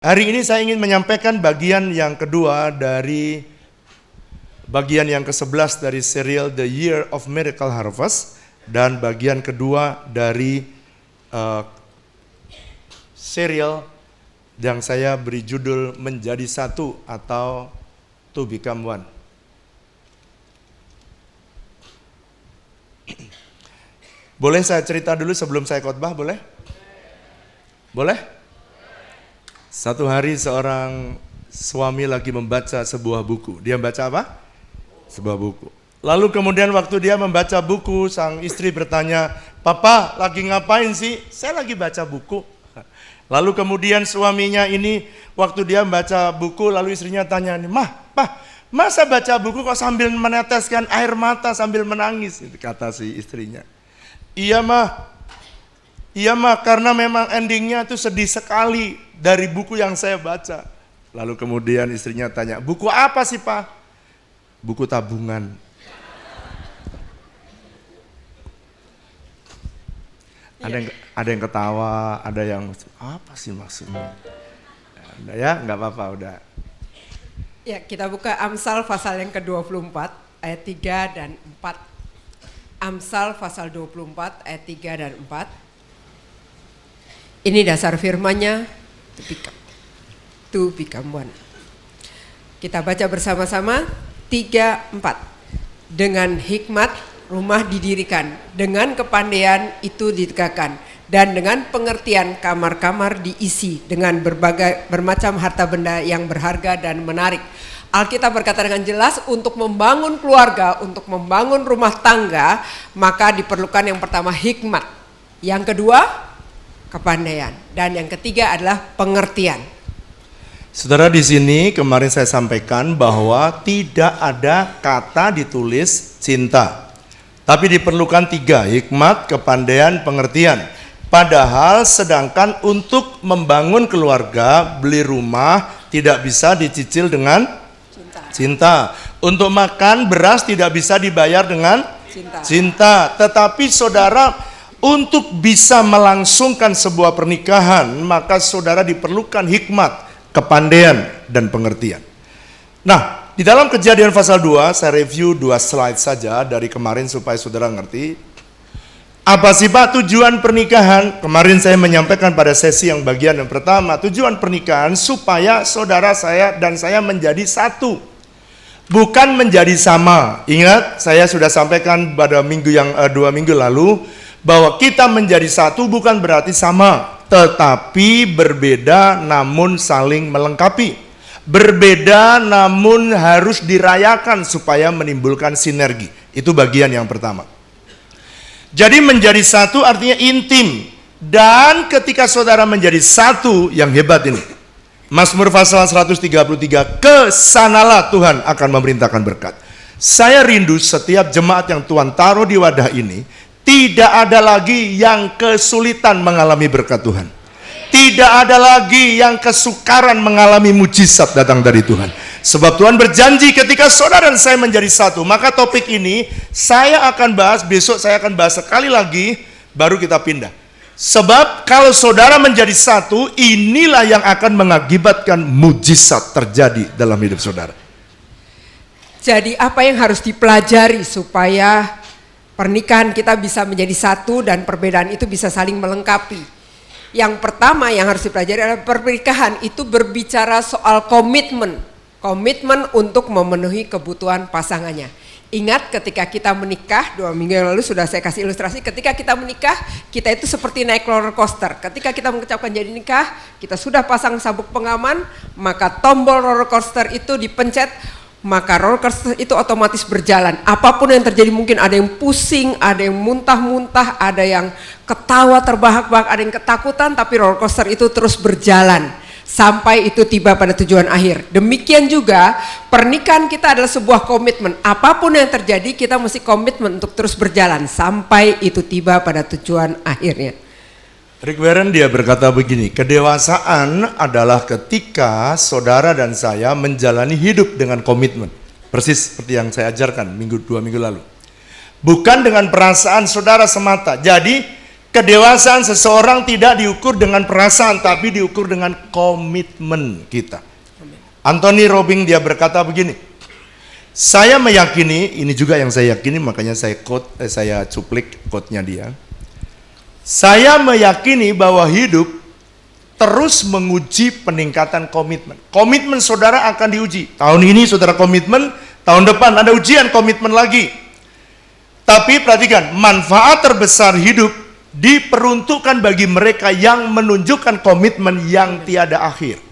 Hari ini saya ingin menyampaikan bagian yang kedua dari bagian yang ke-11 dari serial The Year of Miracle Harvest dan bagian kedua dari serial yang saya beri judul Menjadi Satu atau To Become One. Boleh saya cerita dulu sebelum saya khotbah, boleh? Boleh? Satu hari seorang suami lagi membaca sebuah buku. Dia baca apa? Sebuah buku. Lalu kemudian waktu dia membaca buku, sang istri bertanya, "Papa, lagi ngapain sih?" "Saya lagi baca buku." Lalu kemudian suaminya ini waktu dia membaca buku, lalu istrinya tanya, "Mah, masa baca buku kok sambil meneteskan air mata sambil menangis?" Itu kata si istrinya. Iya mah, karena memang endingnya itu sedih sekali dari buku yang saya baca." Lalu kemudian istrinya tanya, "Buku apa sih, Pak?" "Buku tabungan." Ada yang ketawa, ada yang apa sih maksudnya? Ya, nggak apa-apa udah. Ya, kita buka Amsal pasal yang ke-24 ayat 3 dan 4. Amsal pasal 24 ayat 3 dan 4. Ini dasar firman-Nya, to become one. Kita baca bersama-sama 3, 4. Dengan hikmat rumah didirikan, dengan kepandaian itu ditegakkan, dan dengan pengertian kamar-kamar diisi dengan bermacam harta benda yang berharga dan menarik. Alkitab berkata dengan jelas, untuk membangun keluarga, untuk membangun rumah tangga, maka diperlukan yang pertama hikmat, yang kedua kepandaian, dan yang ketiga adalah pengertian. Saudara, di sini kemarin saya sampaikan bahwa tidak ada kata ditulis cinta, tapi diperlukan 3, hikmat, kepandaian, pengertian. Padahal sedangkan untuk membangun keluarga, beli rumah tidak bisa dicicil dengan cinta. Untuk makan beras tidak bisa dibayar dengan cinta. Tetapi saudara, untuk bisa melangsungkan sebuah pernikahan, maka saudara diperlukan hikmat, kepandaian, dan pengertian. Nah, di dalam Kejadian pasal 2, saya review 2 slide saja dari kemarin supaya saudara ngerti. Apa sih Pak tujuan pernikahan? Kemarin saya menyampaikan pada sesi yang bagian yang pertama, tujuan pernikahan supaya saudara saya dan saya menjadi satu, bukan menjadi sama. Ingat, saya sudah sampaikan pada minggu yang 2 minggu lalu, bahwa kita menjadi satu bukan berarti sama, tetapi berbeda namun saling melengkapi. Berbeda namun harus dirayakan supaya menimbulkan sinergi. Itu bagian yang pertama. Jadi menjadi satu artinya intim. Dan ketika saudara menjadi satu, yang hebat ini, Mazmur pasal 133, kesanalah Tuhan akan memerintahkan berkat. Saya rindu setiap jemaat yang Tuhan taruh di wadah ini, tidak ada lagi yang kesulitan mengalami berkat Tuhan. Tidak ada lagi yang kesukaran mengalami mujizat datang dari Tuhan. Sebab Tuhan berjanji ketika saudara dan saya menjadi satu. Maka topik ini saya akan bahas, besok saya akan bahas sekali lagi, baru kita pindah. Sebab kalau saudara menjadi satu, inilah yang akan mengakibatkan mujizat terjadi dalam hidup saudara. Jadi apa yang harus dipelajari supaya pernikahan kita bisa menjadi satu dan perbedaan itu bisa saling melengkapi? Yang pertama yang harus dipelajari adalah pernikahan itu berbicara soal komitmen. Komitmen untuk memenuhi kebutuhan pasangannya. Ingat ketika kita menikah, 2 minggu yang lalu sudah saya kasih ilustrasi, ketika kita menikah, kita itu seperti naik roller coaster. Ketika kita mengucapkan jadi nikah, kita sudah pasang sabuk pengaman, maka tombol roller coaster itu dipencet, maka roller coaster itu otomatis berjalan. Apapun yang terjadi, mungkin ada yang pusing, ada yang muntah-muntah, ada yang ketawa terbahak-bahak, ada yang ketakutan, tapi roller coaster itu terus berjalan sampai itu tiba pada tujuan akhir. Demikian juga pernikahan kita adalah sebuah komitmen. Apapun yang terjadi, kita mesti komitmen untuk terus berjalan sampai itu tiba pada tujuan akhirnya. Rick Warren dia berkata begini, kedewasaan adalah ketika saudara dan saya menjalani hidup dengan komitmen. Persis seperti yang saya ajarkan 2 minggu lalu. Bukan dengan perasaan saudara semata. Jadi Kedewasaan seseorang tidak diukur dengan perasaan, tapi diukur dengan komitmen kita. Anthony Robbins dia berkata begini, saya meyakini, ini juga yang saya yakini, makanya saya cuplik quote-nya dia. Saya meyakini bahwa hidup terus menguji peningkatan komitmen. Komitmen saudara akan diuji. Tahun ini saudara komitmen, tahun depan ada ujian komitmen lagi. Tapi perhatikan, manfaat terbesar hidup diperuntukkan bagi mereka yang menunjukkan komitmen yang tiada akhir,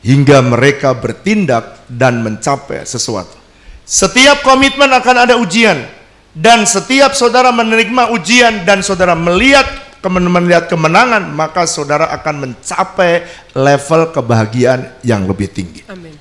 hingga mereka bertindak dan mencapai sesuatu. Setiap komitmen akan ada ujian, dan setiap saudara menerima ujian dan saudara melihat kemenangan, maka saudara akan mencapai level kebahagiaan yang lebih tinggi. Amin.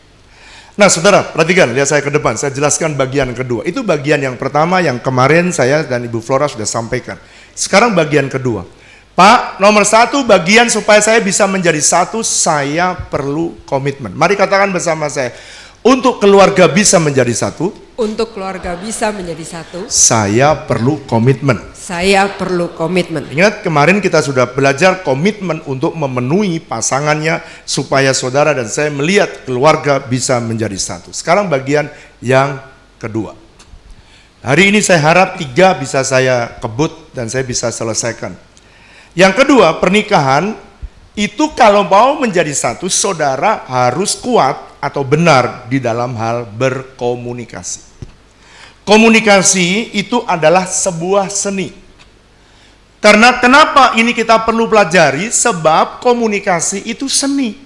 Nah saudara, perhatikan, lihat saya ke depan, saya jelaskan bagian kedua. Itu bagian yang pertama yang kemarin saya dan Ibu Flora sudah sampaikan. Sekarang bagian kedua. Pak, nomor 1 bagian supaya saya bisa menjadi satu, saya perlu komitmen. Mari katakan bersama saya, untuk keluarga bisa menjadi satu, Untuk keluarga bisa menjadi satu, saya perlu komitmen. saya perlu komitmen. Ingat kemarin kita sudah belajar komitmen untuk memenuhi pasangannya supaya saudara dan saya melihat keluarga bisa menjadi satu. Sekarang bagian yang kedua. Hari ini saya harap 3 bisa saya kebut dan saya bisa selesaikan. Yang kedua, pernikahan itu kalau mau menjadi satu, saudara harus kuat atau benar di dalam hal berkomunikasi. Komunikasi itu adalah sebuah seni. Karena kenapa ini kita perlu pelajari? Sebab komunikasi itu seni.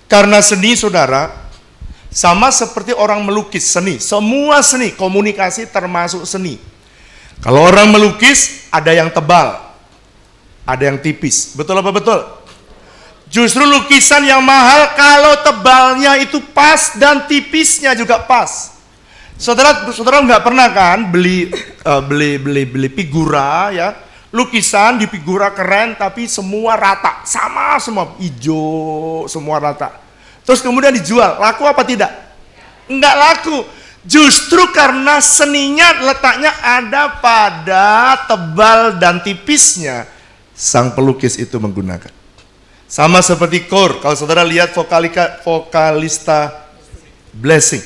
Karena seni saudara, sama seperti orang melukis, seni. Semua seni, komunikasi termasuk seni. Kalau orang melukis, ada yang tebal, ada yang tipis. Betul apa betul? Justru lukisan yang mahal kalau tebalnya itu pas dan tipisnya juga pas. Saudara nggak pernah kan beli figura ya, lukisan di figura keren tapi semua rata, sama semua, hijau, semua rata. Terus kemudian dijual, laku apa tidak? Enggak laku. Justru karena seninya letaknya ada pada tebal dan tipisnya, sang pelukis itu menggunakan. Sama seperti Kor, kalau saudara lihat vokalista Blessing.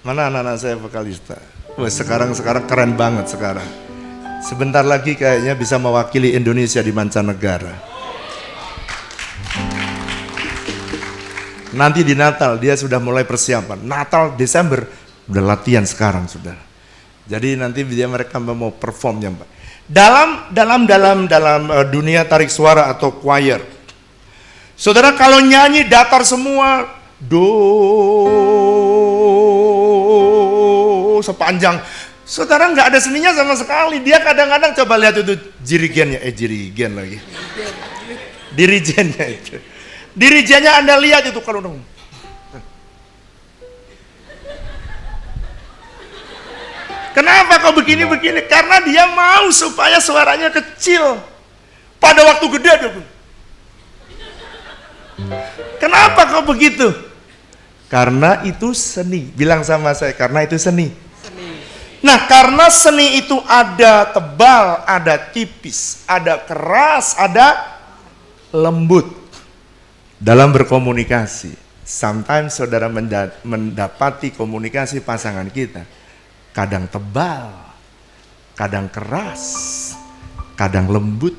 Mana anak-anak saya vokalista? Wah, sekarang keren banget sekarang. Sebentar lagi kayaknya bisa mewakili Indonesia di mancanegara. Nanti di Natal dia sudah mulai persiapan. Natal Desember udah latihan sekarang sudah. Jadi nanti mereka mau performnya, Pak. Dalam dunia tarik suara atau choir. Saudara kalau nyanyi datar semua, do sepanjang. Saudara nggak ada seninya sama sekali. Dia kadang-kadang coba lihat itu dirigennya, dirigennya itu. Dirijennya Anda lihat itu kalau dong. Kenapa kau begini-begini? Karena dia mau supaya suaranya kecil. Pada waktu gede dia. Kenapa kau begitu? Karena itu seni. Bilang sama saya, karena itu seni. Nah, karena seni itu ada tebal, ada tipis, ada keras, ada lembut. Dalam berkomunikasi, sometimes saudara mendapati komunikasi pasangan kita kadang tebal, kadang keras, kadang lembut,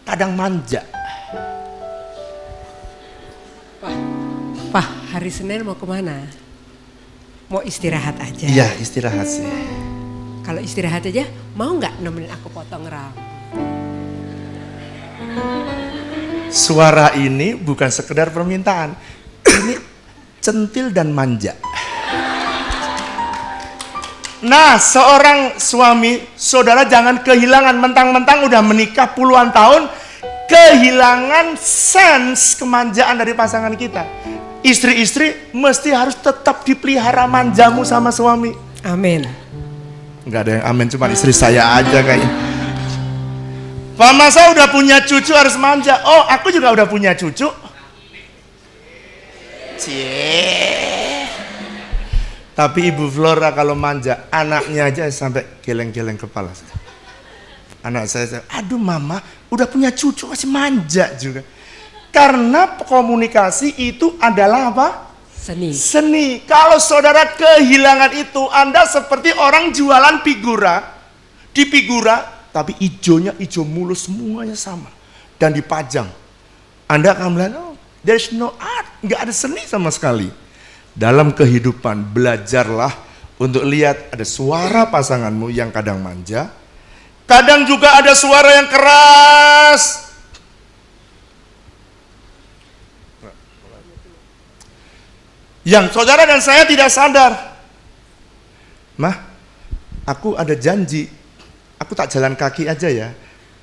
kadang manja. Pak, hari Senin mau kemana? Mau istirahat aja? Iya, istirahat sih. Kalau istirahat aja, mau nggak nemenin aku potong rambut? Suara ini bukan sekedar permintaan, ini centil dan manja. Nah, seorang suami, saudara jangan kehilangan mentang-mentang udah menikah puluhan tahun, kehilangan sense kemanjaan dari pasangan kita. Istri-istri mesti harus tetap dipelihara manjamu sama suami. Amin. Enggak ada yang amin, cuma istri saya aja kayaknya. Pak Masa udah punya cucu harus manja. Oh, aku juga udah punya cucu. Cie. Tapi Ibu Flora kalau manja, anaknya aja sampai geleng-geleng kepala. Anak saya, aduh mama udah punya cucu masih manja juga. Karena komunikasi itu adalah apa? Seni. Seni. Kalau saudara kehilangan itu, Anda seperti orang jualan figura. Di figura, tapi ijonya ijo mulus, semuanya sama. Dan dipajang. Anda akan bilang, oh, there's no art. Nggak ada seni sama sekali. Dalam kehidupan, belajarlah untuk lihat ada suara pasanganmu yang kadang manja. Kadang juga ada suara yang keras. Yang saudara dan saya tidak sadar. Mah, aku ada janji. Aku tak jalan kaki aja ya.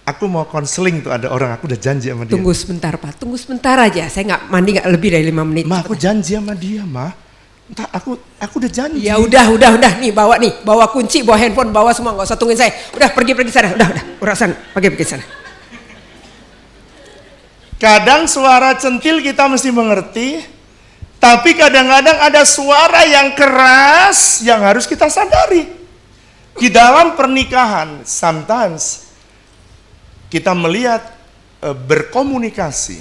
Aku mau konseling tuh, ada orang, aku udah janji sama dia. Tunggu sebentar Pak, tunggu sebentar aja. Saya nggak mandi nggak lebih dari 5 menit. Mah, aku janji sama dia, Mah. Entah, aku udah janji. Ya udah nih bawa kunci, bawa handphone, bawa semua, nggak usah tungguin saya. Udah pergi sana, udah urasan, pergi sana. Kadang suara centil kita mesti mengerti, tapi kadang-kadang ada suara yang keras yang harus kita sadari. Di dalam pernikahan, sometimes kita melihat berkomunikasi.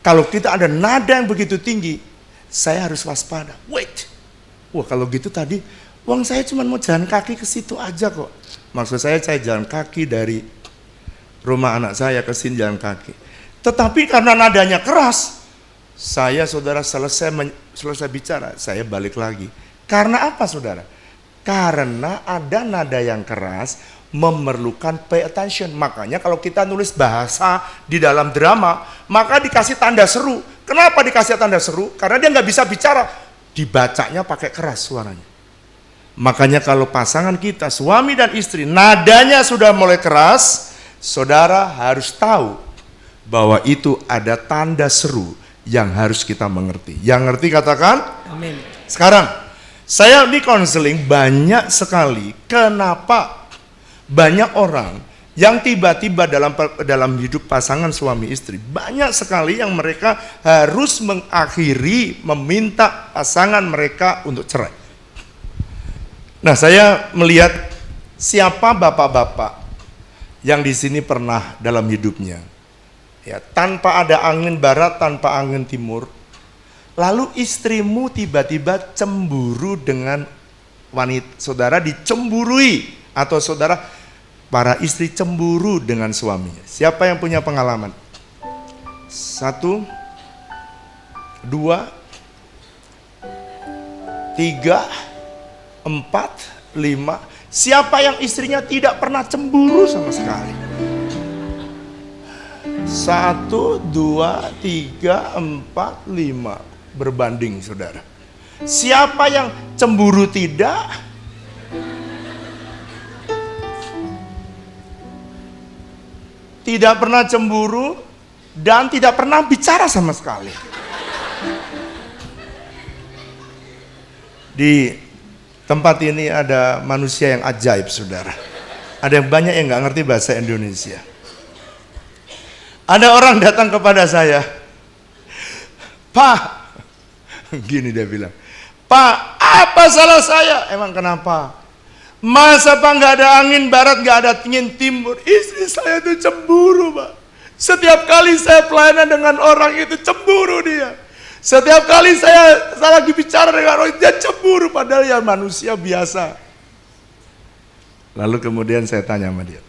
Kalau kita ada nada yang begitu tinggi, saya harus waspada. Wait, wah kalau gitu tadi, uang saya cuma mau jalan kaki ke situ aja kok. Maksud saya jalan kaki dari rumah anak saya ke sini jalan kaki. Tetapi karena nadanya keras, saya saudara selesai bicara, saya balik lagi. Karena apa saudara? Karena ada nada yang keras memerlukan pay attention. Makanya kalau kita nulis bahasa di dalam drama, maka dikasih tanda seru. Kenapa dikasih tanda seru? Karena dia nggak bisa bicara, dibacanya pakai keras suaranya. Makanya kalau pasangan kita, suami dan istri, nadanya sudah mulai keras, saudara harus tahu bahwa itu ada tanda seru yang harus kita mengerti. Yang ngerti katakan? Amin. Sekarang, saya di konseling banyak sekali kenapa banyak orang yang tiba-tiba dalam hidup pasangan suami istri, banyak sekali yang mereka harus mengakhiri meminta pasangan mereka untuk cerai. Nah, saya melihat siapa bapak-bapak yang di sini pernah dalam hidupnya, ya, tanpa ada angin barat, tanpa angin timur, lalu istrimu tiba-tiba cemburu dengan wanita, saudara dicemburui, atau saudara para istri cemburu dengan suaminya. Siapa yang punya pengalaman? 1, 2, 3, 4, 5. Siapa yang istrinya tidak pernah cemburu sama sekali? 1, 2, 3, 4, 5. Berbanding saudara. Siapa yang cemburu tidak? Tidak pernah cemburu dan tidak pernah bicara sama sekali. Di tempat ini ada manusia yang ajaib saudara. Ada yang banyak yang nggak ngerti bahasa Indonesia. Ada orang datang kepada saya, Pak, gini dia bilang, Pak, apa salah saya? Emang kenapa? Masa Pak nggak ada angin barat, nggak ada angin timur? Istri saya itu cemburu Pak. Setiap kali saya pelayanan dengan orang itu cemburu dia. Setiap kali saya lagi bicara dengan orang, dia cemburu, padahal ya manusia biasa. Lalu kemudian saya tanya sama dia,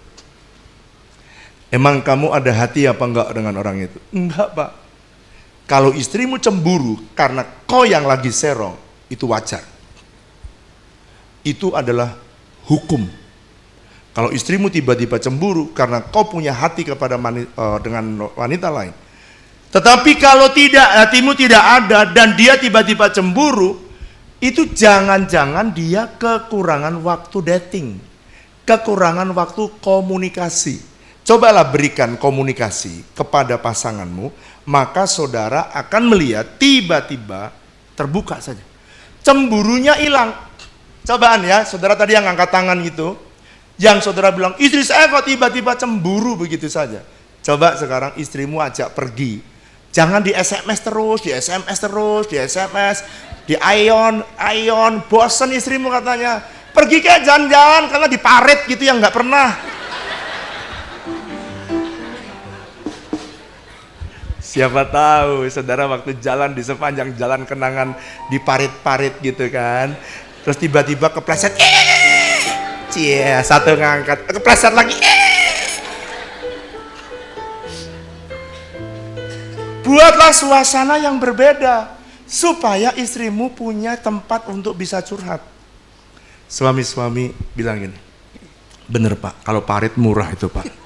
emang kamu ada hati apa enggak dengan orang itu? Enggak Pak. Kalau istrimu cemburu karena kau yang lagi serong, itu wajar. Itu adalah hukum. Kalau istrimu tiba-tiba cemburu karena kau punya hati kepada dengan wanita lain. Tetapi kalau tidak, hatimu tidak ada dan dia tiba-tiba cemburu, itu jangan-jangan dia kekurangan waktu dating, kekurangan waktu komunikasi. Cobalah berikan komunikasi kepada pasanganmu, maka saudara akan melihat tiba-tiba terbuka saja. Cemburunya hilang. Cobaan ya, saudara tadi yang angkat tangan gitu, yang saudara bilang, istri saya kok tiba-tiba cemburu begitu saja. Coba sekarang istrimu ajak pergi. Jangan di SMS terus, di SMS terus, di SMS, di Ion, bosen istrimu katanya. Pergi kayak jalan-jalan karena di paret gitu yang nggak pernah. Siapa tahu saudara waktu jalan di sepanjang jalan kenangan di parit-parit gitu kan, terus tiba-tiba kepleset, cie, satu ngangkat, kepleset lagi, Buatlah suasana yang berbeda supaya istrimu punya tempat untuk bisa curhat. Suami-suami bilang gini, bener Pak, kalau parit murah itu Pak.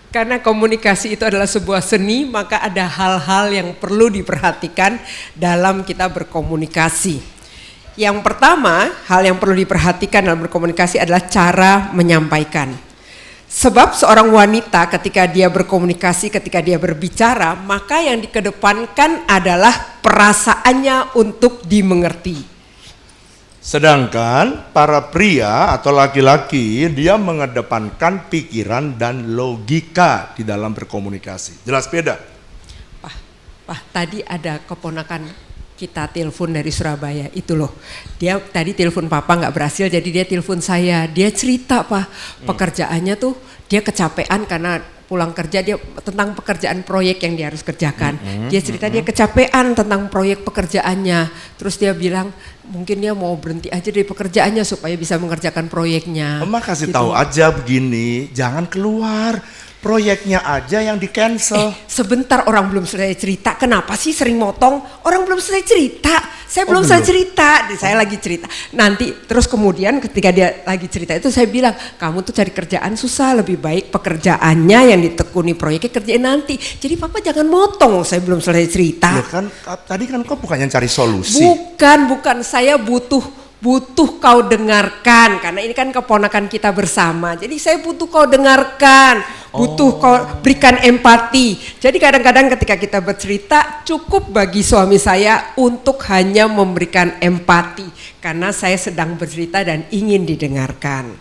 Karena komunikasi itu adalah sebuah seni, maka ada hal-hal yang perlu diperhatikan dalam kita berkomunikasi. Yang pertama, hal yang perlu diperhatikan dalam berkomunikasi adalah cara menyampaikan. Sebab seorang wanita ketika dia berkomunikasi, ketika dia berbicara, maka yang dikedepankan adalah perasaannya untuk dimengerti. Sedangkan para pria atau laki-laki dia mengedepankan pikiran dan logika di dalam berkomunikasi. Jelas beda? Pak, tadi ada keponakan kita telepon dari Surabaya itu loh. Dia tadi telepon papa nggak berhasil, jadi dia telepon saya. Dia cerita Pak, pekerjaannya tuh dia kecapean karena pulang kerja, dia tentang pekerjaan proyek yang dia harus kerjakan. Dia cerita dia kecapean tentang proyek pekerjaannya. Terus dia bilang mungkin dia mau berhenti aja dari pekerjaannya supaya bisa mengerjakan proyeknya. Emak kasih gitu. tahu aja begini, jangan keluar. Proyeknya aja yang di cancel. Sebentar, orang belum selesai cerita. Kenapa sih sering motong? Orang belum selesai cerita. Saya belum selesai cerita. Saya lagi cerita. Nanti terus kemudian ketika dia lagi cerita itu saya bilang, kamu tuh cari kerjaan susah, lebih baik pekerjaannya yang ditekuni proyeknya kerjain nanti. Jadi papa jangan motong, saya belum selesai cerita. Ya kan tadi kan kau bukannya cari solusi. Bukan, saya butuh kau dengarkan, karena ini kan keponakan kita bersama. Jadi saya butuh kau dengarkan, butuh kau berikan empati. Jadi kadang-kadang ketika kita bercerita, cukup bagi suami saya untuk hanya memberikan empati, karena saya sedang bercerita dan ingin didengarkan.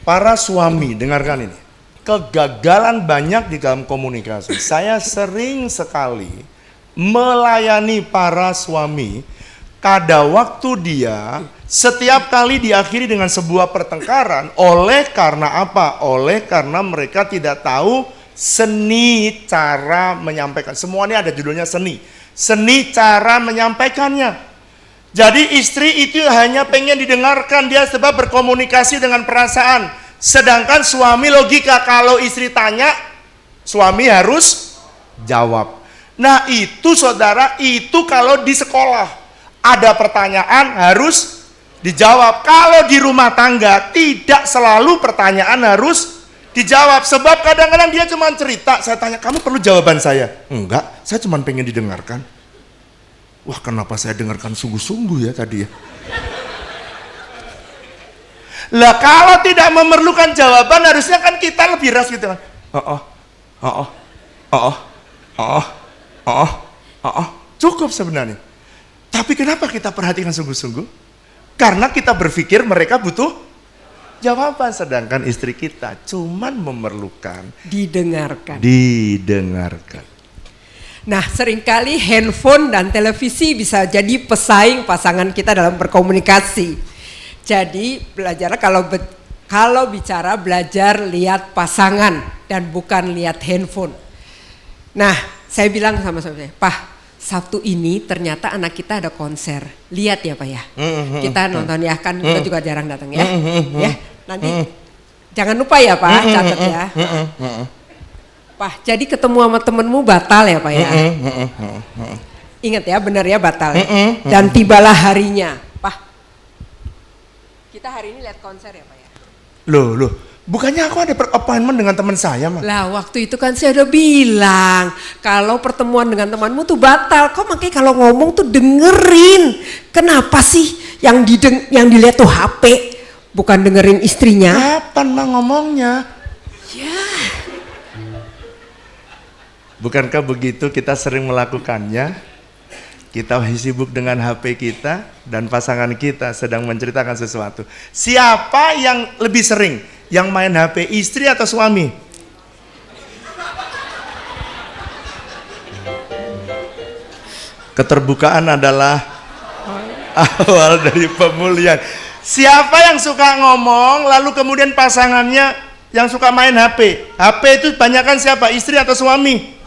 Para suami, dengarkan ini. Kegagalan banyak di dalam komunikasi. Saya sering sekali melayani para suami, kada waktu dia setiap kali diakhiri dengan sebuah pertengkaran. Oleh karena apa? Oleh karena mereka tidak tahu seni cara menyampaikan. Semua ini ada judulnya seni. Seni cara menyampaikannya. Jadi istri itu hanya pengen didengarkan, dia sebab berkomunikasi dengan perasaan. Sedangkan suami logika, kalau istri tanya, suami harus jawab. Nah itu saudara, itu kalau di sekolah ada pertanyaan harus dijawab. Kalau di rumah tangga tidak selalu pertanyaan harus dijawab. Sebab kadang-kadang dia cuma cerita, saya tanya, kamu perlu jawaban saya? Enggak, saya cuma pengen didengarkan. Wah, kenapa saya dengarkan sungguh-sungguh ya tadi ya? Lah kalau tidak memerlukan jawaban harusnya kan kita lebih ras gitu kan. Cukup sebenarnya. Tapi kenapa kita perhatikan sungguh-sungguh? Karena kita berpikir mereka butuh jawaban, sedangkan istri kita cuman memerlukan Didengarkan. Nah, seringkali handphone dan televisi bisa jadi pesaing pasangan kita dalam berkomunikasi. Jadi belajar kalau bicara belajar lihat pasangan dan bukan lihat handphone. Nah, saya bilang sama suami saya, Pak, Sabtu ini ternyata anak kita ada konser. Lihat ya Pak ya. Kita nonton ya, kan kita juga jarang datang ya. Ya, nanti jangan lupa ya Pak, catat ya. Pak, jadi ketemu sama temenmu batal ya Pak ya. Ingat ya, benar ya, batal. Dan tibalah harinya. Pak, kita hari ini lihat konser ya Pak ya. Loh, bukannya aku ada appointment dengan teman saya mah? Lah waktu itu kan saya udah bilang kalau pertemuan dengan temanmu tuh batal. Kok makanya kalau ngomong tuh dengerin. Kenapa sih yang dilihat tuh HP, bukan dengerin istrinya? Kapan mah ngomongnya? Ya. Bukankah begitu kita sering melakukannya? Kita sibuk dengan HP kita dan pasangan kita sedang menceritakan sesuatu. Siapa yang lebih sering? Yang main HP, istri atau suami? Keterbukaan adalah awal dari pemulihan. Siapa yang suka ngomong lalu kemudian pasangannya yang suka main HP. HP itu kebanyakan siapa? Istri atau suami?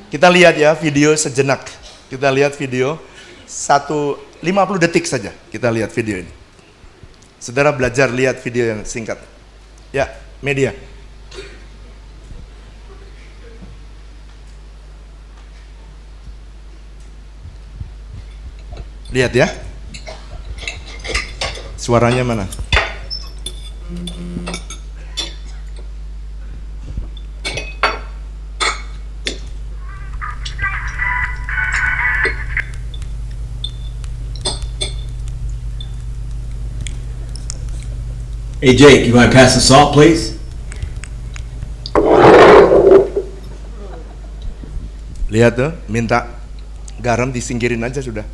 Kita lihat ya video sejenak. Kita lihat video 50 detik saja. Kita lihat video ini. Saudara belajar lihat video yang singkat. Ya, media. Lihat ya. Suaranya mana? Hey Jake, you want to pass the salt, please? Lihat tuh, minta garam disingkirin aja sudah.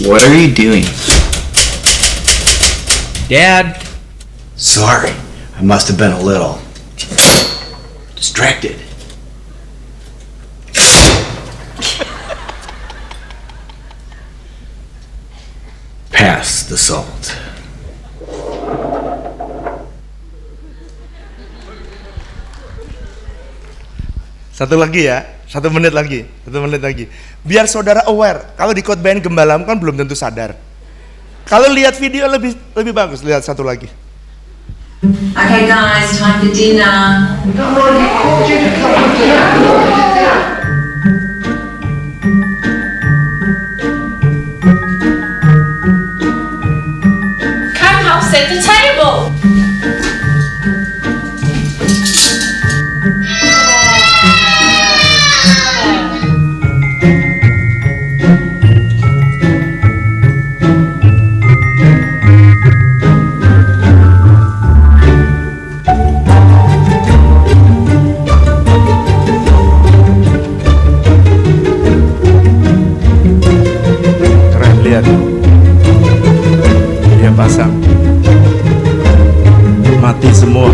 What are you doing? Dad. Sorry, I must have been a little distracted. Pass the salt. Satu lagi ya, 1 menit lagi, 1 menit lagi. Biar saudara aware, kalau di khotbahin gembalamu kan belum tentu sadar. Kalau lihat video lebih bagus, lihat satu lagi. Okay guys, time for dinner. Come help set the table. Keren, lihat. Dia pasang. Mati semua.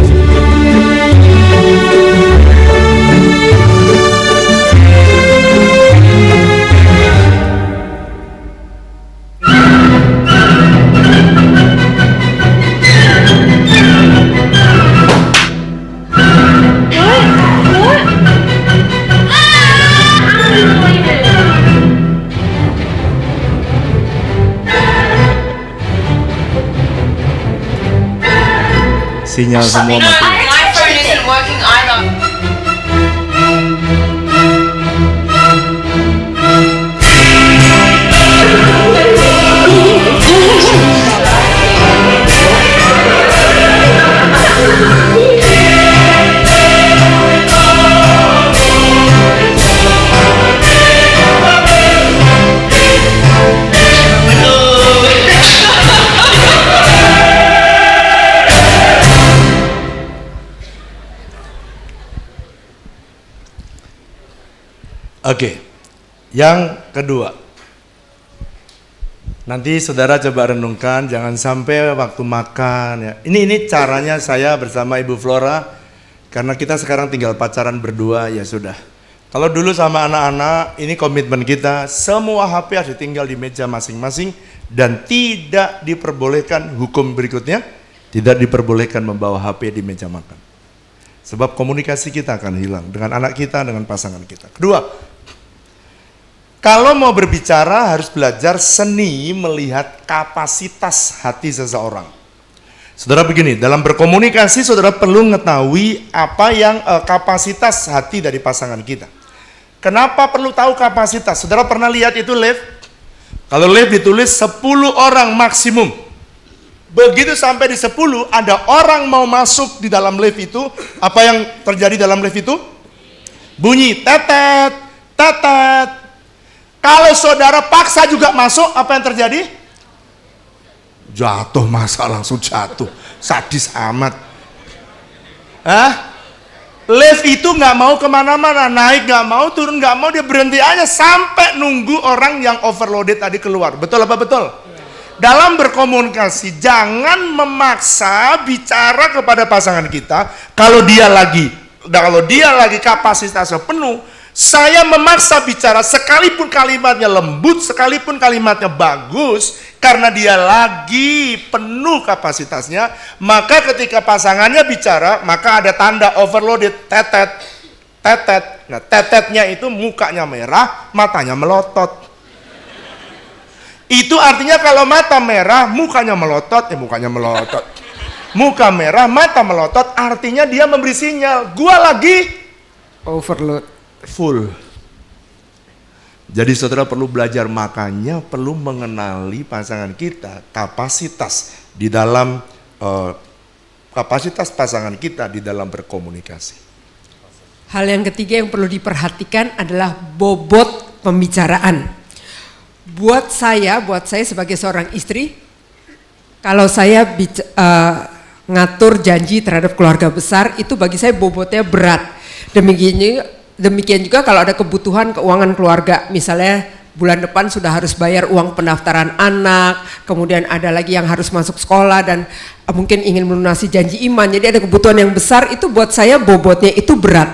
Sinyal semua mati. My phone isn't working either. Oke, yang kedua. Nanti saudara coba renungkan, jangan sampai waktu makan ya. Ini caranya saya bersama Ibu Flora, karena kita sekarang tinggal pacaran berdua ya sudah. Kalau dulu sama anak-anak, ini komitmen kita, semua HP harus ditinggal di meja masing-masing dan tidak diperbolehkan hukum berikutnya, tidak diperbolehkan membawa HP di meja makan. Sebab komunikasi kita akan hilang dengan anak kita, dengan pasangan kita. Kedua, kalau mau berbicara harus belajar seni melihat kapasitas hati seseorang. Saudara begini, dalam berkomunikasi saudara perlu mengetahui apa yang kapasitas hati dari pasangan kita. Kenapa perlu tahu kapasitas? Saudara pernah lihat itu lift? Kalau lift ditulis 10 orang maksimum. Begitu sampai di 10 ada orang mau masuk di dalam lift itu, apa yang terjadi dalam lift itu? Bunyi tetet, tetet. Kalau saudara paksa juga masuk, apa yang terjadi? Jatuh, masa langsung jatuh. Sadis amat. Hah? Lift itu nggak mau kemana-mana, naik nggak mau, turun nggak mau, dia berhenti aja sampai nunggu orang yang overloaded tadi keluar. Betul apa betul? Dalam berkomunikasi, jangan memaksa bicara kepada pasangan kita kalau dia lagi kapasitasnya penuh. Saya memaksa bicara sekalipun kalimatnya lembut, sekalipun kalimatnya bagus, karena dia lagi penuh kapasitasnya, maka ketika pasangannya bicara, maka ada tanda overloaded, tetet. Nah, tetetnya itu mukanya merah, matanya melotot. Itu artinya kalau mata merah, mukanya melotot. Muka merah, mata melotot, artinya dia memberi sinyal, gua lagi Overload. full. Jadi saudara perlu belajar, makanya perlu mengenali pasangan kita, kapasitas pasangan kita di dalam berkomunikasi. Hal yang ketiga yang perlu diperhatikan adalah bobot pembicaraan. Buat saya sebagai seorang istri, kalau saya ngatur janji terhadap keluarga besar, itu bagi saya bobotnya berat. Demikian juga kalau ada kebutuhan keuangan keluarga, misalnya bulan depan sudah harus bayar uang pendaftaran anak, kemudian ada lagi yang harus masuk sekolah dan mungkin ingin melunasi janji iman, jadi ada kebutuhan yang besar, itu buat saya bobotnya itu berat.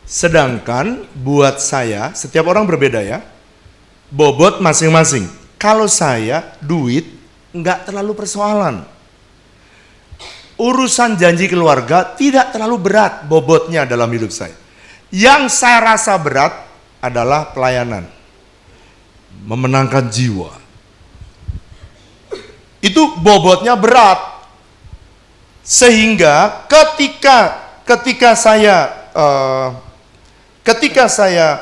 Sedangkan buat saya, setiap orang berbeda ya, bobot masing-masing. Kalau saya, duit nggak terlalu persoalan. Urusan janji keluarga tidak terlalu berat bobotnya dalam hidup saya. Yang saya rasa berat adalah pelayanan, memenangkan jiwa. Itu bobotnya berat. Sehingga ketika saya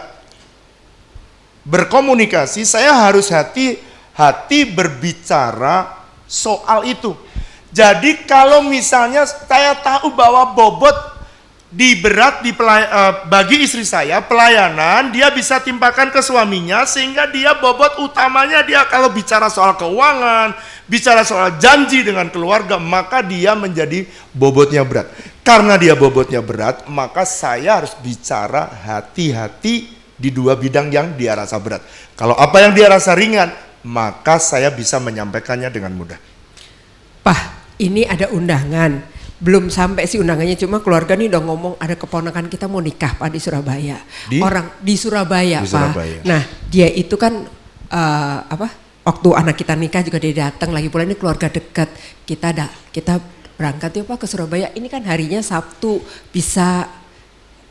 berkomunikasi, saya harus hati-hati berbicara soal itu. Jadi kalau misalnya saya tahu bahwa bobot bagi istri saya pelayanan, dia bisa timpakan ke suaminya, sehingga dia bobot utamanya dia kalau bicara soal keuangan, bicara soal janji dengan keluarga, maka dia menjadi bobotnya berat. Karena dia bobotnya berat, maka saya harus bicara hati-hati di dua bidang yang dia rasa berat. Kalau apa yang dia rasa ringan, maka saya bisa menyampaikannya dengan mudah. Pak, ini ada undangan. Belum sampai sih undangannya, cuma keluarga nih udah ngomong ada keponakan kita mau nikah Pak di Surabaya. Di Surabaya, Pak. Surabaya. Nah, dia itu kan waktu anak kita nikah juga dia datang, lagi pula ini keluarga dekat. Kita berangkat ya Pak ke Surabaya. Ini kan harinya Sabtu, bisa.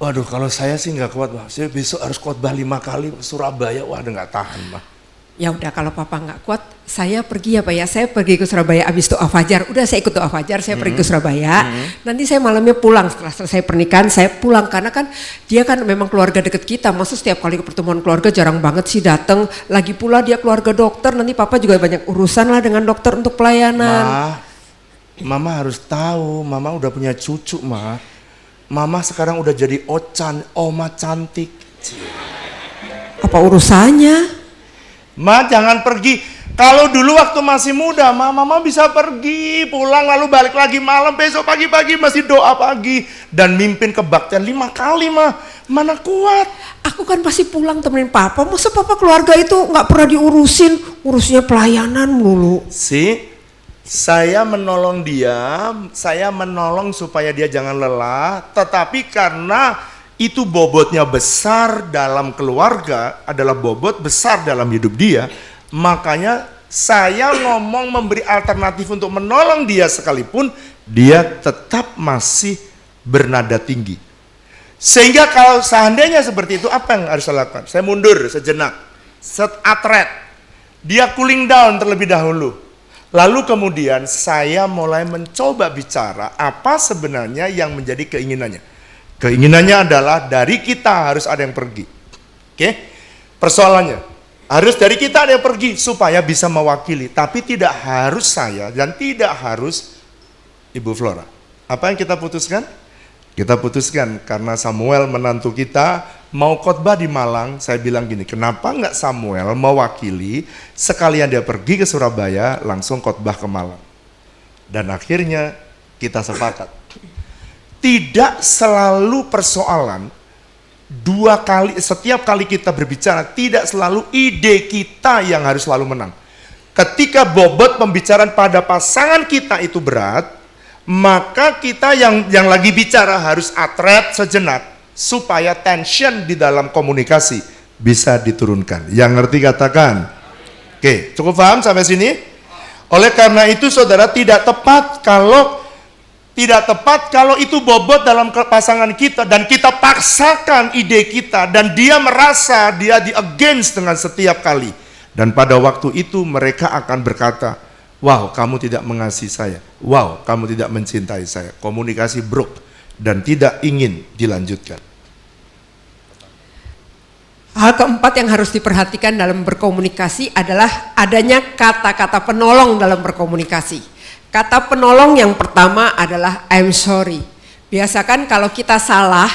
Waduh, kalau saya sih nggak kuat, Pak. Saya besok harus khotbah 5 kali ke Surabaya. Waduh, nggak tahan, Pak. Ya udah, kalau Papa nggak kuat, saya pergi ya Pak ya. Saya pergi ke Surabaya abis doa fajar. Udah, saya ikut doa fajar, saya pergi ke Surabaya. Nanti saya malamnya pulang, setelah selesai pernikahan saya pulang, karena kan dia kan memang keluarga deket kita. Maksud setiap kali ke pertemuan keluarga jarang banget sih datang. Lagi pula dia keluarga dokter, nanti Papa juga banyak urusan lah dengan dokter untuk pelayanan. Mama harus tahu, Mama udah punya cucu, Ma. Mama sekarang udah jadi oma cantik. Apa urusannya? Ma, jangan pergi. Kalau dulu waktu masih muda, Mama bisa pergi, pulang lalu balik lagi malam, besok pagi-pagi masih doa pagi dan mimpin kebaktian 5 kali, Ma. Mana kuat? Aku kan pasti pulang temenin Papa. Masa Papa keluarga itu nggak pernah diurusin, urusnya pelayanan mulu. Saya menolong dia, saya menolong supaya dia jangan lelah, tetapi karena itu bobotnya besar dalam keluarga, adalah bobot besar dalam hidup dia, makanya saya ngomong memberi alternatif untuk menolong dia sekalipun dia tetap masih bernada tinggi. Sehingga kalau seandainya seperti itu, apa yang harus saya lakukan? Saya mundur sejenak, set atret, dia cooling down terlebih dahulu. Lalu kemudian saya mulai mencoba bicara apa sebenarnya yang menjadi keinginannya. Keinginannya adalah dari kita harus ada yang pergi. Oke? Persoalannya, harus dari kita ada yang pergi supaya bisa mewakili. Tapi tidak harus saya dan tidak harus Ibu Flora. Apa yang kita putuskan? Kita putuskan karena Samuel menantu kita mau khotbah di Malang. Saya bilang gini, kenapa nggak Samuel mewakili, sekalian dia pergi ke Surabaya langsung khotbah ke Malang. Dan akhirnya kita sepakat. tidak selalu persoalan setiap kali kita berbicara, tidak selalu ide kita yang harus selalu menang. Ketika bobot pembicaraan pada pasangan kita itu berat, maka kita yang lagi bicara harus atret sejenak supaya tension di dalam komunikasi bisa diturunkan. Yang ngerti katakan. Oke, cukup paham sampai sini? Oleh karena itu saudara, tidak tepat kalau itu bobot dalam pasangan kita dan kita paksakan ide kita dan dia merasa dia di against dengan setiap kali. Dan pada waktu itu mereka akan berkata, wow, kamu tidak mengasihi saya. Wow, kamu tidak mencintai saya. Komunikasi broke dan tidak ingin dilanjutkan. Hal keempat yang harus diperhatikan dalam berkomunikasi adalah adanya kata-kata penolong dalam berkomunikasi. Kata penolong yang pertama adalah I'm sorry. Biasakan kalau kita salah,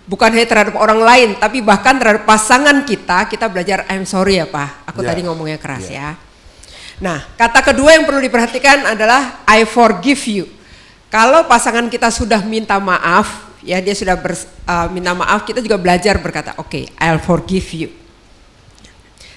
bukan hanya terhadap orang lain, tapi bahkan terhadap pasangan kita belajar I'm sorry ya Pak. Aku tadi ngomongnya keras ya. Nah, kata kedua yang perlu diperhatikan adalah I forgive you. Kalau pasangan kita sudah minta maaf, ya dia sudah minta maaf, kita juga belajar berkata, oke, I'll forgive you.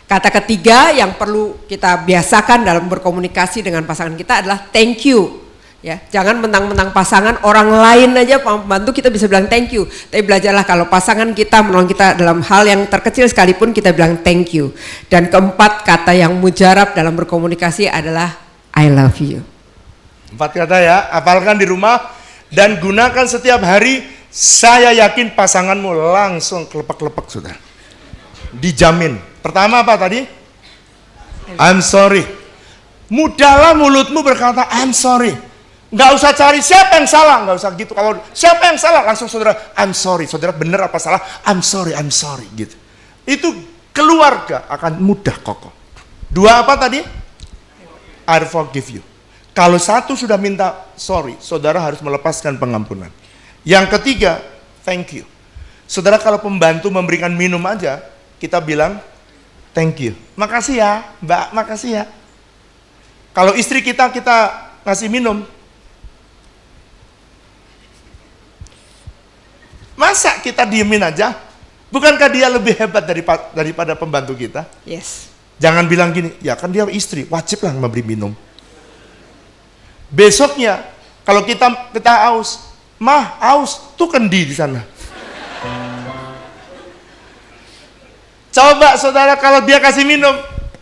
Kata ketiga yang perlu kita biasakan dalam berkomunikasi dengan pasangan kita adalah thank you. Ya, jangan mentang-mentang pasangan orang lain aja pembantu kita bisa bilang thank you. Tapi belajarlah kalau pasangan kita menolong kita dalam hal yang terkecil sekalipun kita bilang thank you. Dan keempat kata yang mujarab dalam berkomunikasi adalah I love you. 4 kata ya, hafalkan di rumah dan gunakan setiap hari. Saya yakin pasanganmu langsung kelepek-kelepek sudah. Dijamin. Pertama apa tadi? I'm sorry. Mudahlah mulutmu berkata I'm sorry. Nggak usah cari siapa yang salah, nggak usah gitu. Kalau siapa yang salah, langsung saudara I'm sorry. Saudara benar apa salah? I'm sorry gitu. Itu keluarga akan mudah kokoh. 2 apa tadi? I forgive you. Kalau satu sudah minta sorry, saudara harus melepaskan pengampunan. Yang ketiga, thank you. Saudara kalau pembantu memberikan minum aja, kita bilang thank you. Makasih ya, Mbak, makasih ya. Kalau istri kita ngasih minum, masa kita diemin aja? Bukankah dia lebih hebat daripada pembantu kita? Yes. Jangan bilang gini, ya kan dia istri, wajiblah memberi minum. Besoknya, kalau kita aus, mah aus, tuh kendi di sana. Coba saudara kalau dia kasih minum,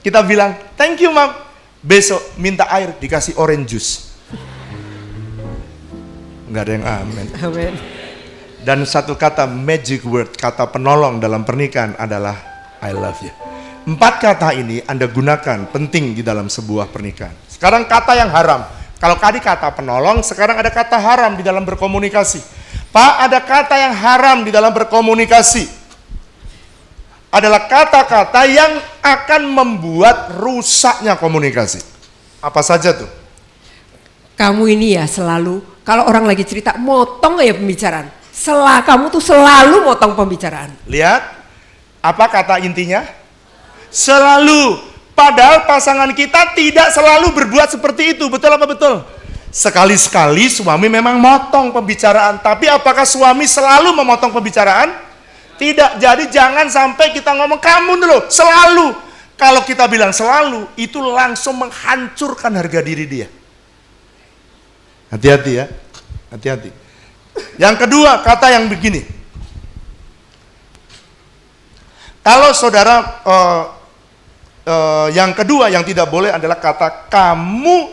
kita bilang thank you mam. Besok minta air dikasih orange juice. Enggak ada yang amin. Amin. Dan satu kata magic word, kata penolong dalam pernikahan adalah I love you. 4 kata ini Anda gunakan penting di dalam sebuah pernikahan. Sekarang kata yang haram. Kalau tadi kata penolong, sekarang ada kata haram di dalam berkomunikasi. Pak, ada kata yang haram di dalam berkomunikasi. Adalah kata-kata yang akan membuat rusaknya komunikasi. Apa saja tuh? Kamu ini ya selalu, kalau orang lagi cerita, motong aja pembicaraan. Kamu tuh selalu motong pembicaraan. Lihat, apa kata intinya? Selalu. Padahal pasangan kita tidak selalu berbuat seperti itu. Betul apa betul? Sekali-sekali suami memang motong pembicaraan. Tapi apakah suami selalu memotong pembicaraan? Tidak. Jadi jangan sampai kita ngomong kamu dulu selalu. Kalau kita bilang selalu, itu langsung menghancurkan harga diri dia. Hati-hati ya. Hati-hati. Yang kedua, kata yang begini. Kalau saudara yang kedua yang tidak boleh adalah kata kamu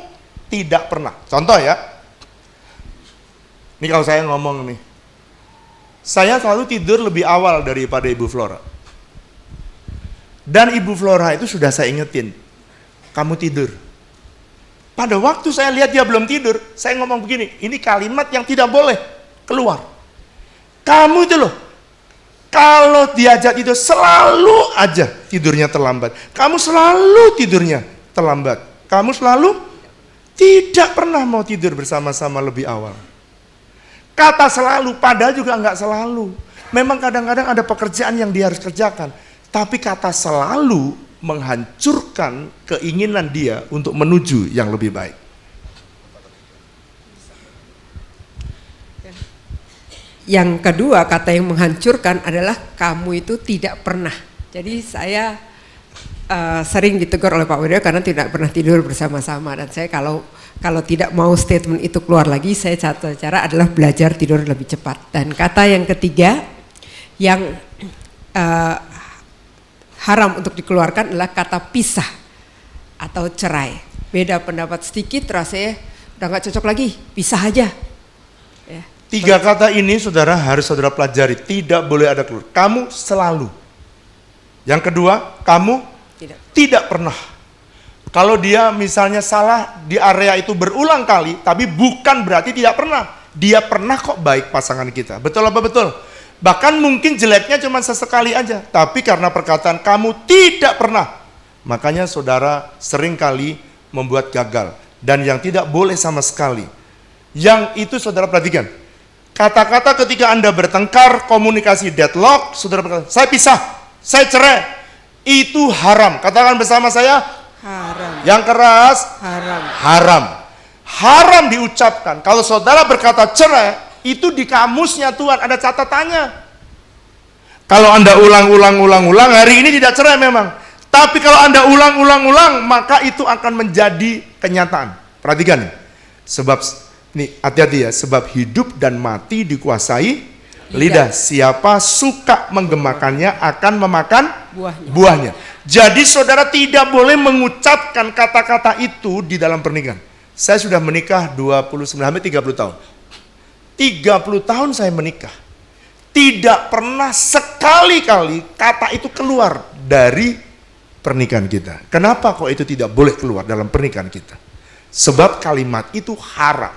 tidak pernah. Contoh ya. Ini kalau saya ngomong nih. Saya selalu tidur lebih awal daripada Ibu Flora. Dan Ibu Flora itu sudah saya ingetin. Kamu tidur. Pada waktu saya lihat dia belum tidur, saya ngomong begini, ini kalimat yang tidak boleh keluar. Kamu itu loh, kalau diajak tidur selalu aja tidurnya terlambat. Kamu selalu tidurnya terlambat. Kamu selalu tidak pernah mau tidur bersama-sama lebih awal. Kata selalu, padahal juga enggak selalu. Memang kadang-kadang ada pekerjaan yang dia harus kerjakan. Tapi kata selalu menghancurkan keinginan dia untuk menuju yang lebih baik. Yang kedua, kata yang menghancurkan adalah kamu itu tidak pernah. Jadi saya sering ditegur oleh Pak Wadio karena tidak pernah tidur bersama-sama, dan saya kalau tidak mau statement itu keluar lagi, saya cara adalah belajar tidur lebih cepat. Dan kata yang ketiga yang haram untuk dikeluarkan adalah kata pisah atau cerai. Beda pendapat sedikit, rasanya udah nggak cocok lagi, pisah aja. Ya. 3 kata ini saudara harus saudara pelajari, tidak boleh ada keluar. Kamu selalu. Yang kedua, kamu tidak pernah. Kalau dia misalnya salah di area itu berulang kali, tapi bukan berarti tidak pernah. Dia pernah kok baik pasangan kita. Betul apa betul? Bahkan mungkin jeleknya cuma sesekali aja, tapi karena perkataan kamu tidak pernah, makanya saudara sering kali membuat gagal. Dan yang tidak boleh sama sekali, yang itu saudara perhatikan, kata-kata ketika Anda bertengkar, komunikasi deadlock, saudara berkata, saya pisah, saya cerai, itu haram. Katakan bersama saya, Haram. yang keras, Haram. haram. Haram diucapkan. Kalau saudara berkata cerai, itu di kamusnya Tuhan ada catatannya. Kalau Anda ulang, hari ini tidak cerai memang. Tapi kalau Anda ulang, maka itu akan menjadi kenyataan. Perhatikan. Sebab, ini hati-hati ya, sebab hidup dan mati dikuasai lidah. Siapa suka menggemakannya akan memakan buahnya. Jadi saudara tidak boleh mengucapkan kata-kata itu di dalam pernikahan. Saya sudah menikah 29 sampai 30 tahun. 30 tahun saya menikah. Tidak pernah sekali-kali kata itu keluar dari pernikahan kita. Kenapa kok itu tidak boleh keluar dalam pernikahan kita? Sebab kalimat itu haram.